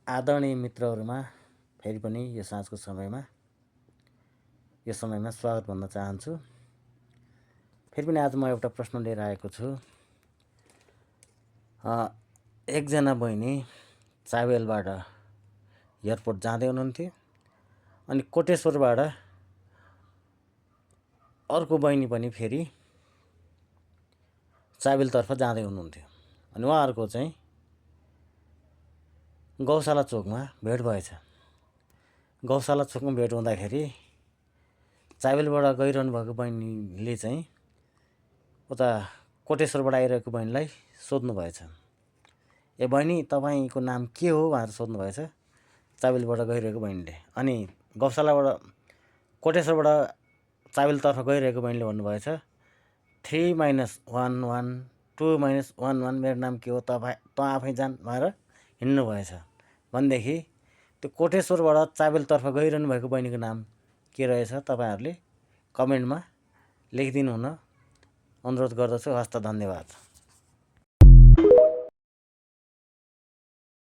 आदरणीय मित्रहरूमा फेरि पनि यो साँझको समयमा स्वागत भन्न चाहन्छु। फेरि पनि आज म एउटा प्रश्न लिएर आएको छु। एकजना बहिनी चाबेलबाट एयरपोर्ट जाँदै हुनुहुन्थ्यो अनि कोटेश्वरबाट अर्को बहिनी पनि फेरि चाबेलतर्फ जाँदै हुनुहुन्थ्यो अनि उहाँहरूको चाहिँ गौशाला चोकमा भेट भएछ। गौशाला चोकमा भेट हुँदाखेरि चाबेलबाट गइरहनु भएको बहिनीले चाहिँ उता कोटेश्वरबाट आइरहेको बहिनीलाई सोध्नु भएछ, ए बहिनी तपाईँको नाम के हो भनेर सोध्नु भएछ चाबेलबाट गइरहेको बहिनीले। अनि कोटेश्वरबाट चाबेलतर्फ गइरहेको बहिनीले भन्नुभएछ 3 - 1 1 2 - 1 1 मेरो नाम के हो तँ आफै जान भनेर हिँड्नु भएछ। भनेदेखि त्यो कोटेश्वरबाट चाबेलतर्फ गइरहनु भएको बहिनीको नाम के रहेछ तपाईँहरूले कमेन्टमा लेखिदिनु हुन अनुरोध गर्दछु। हस्त, धन्यवाद।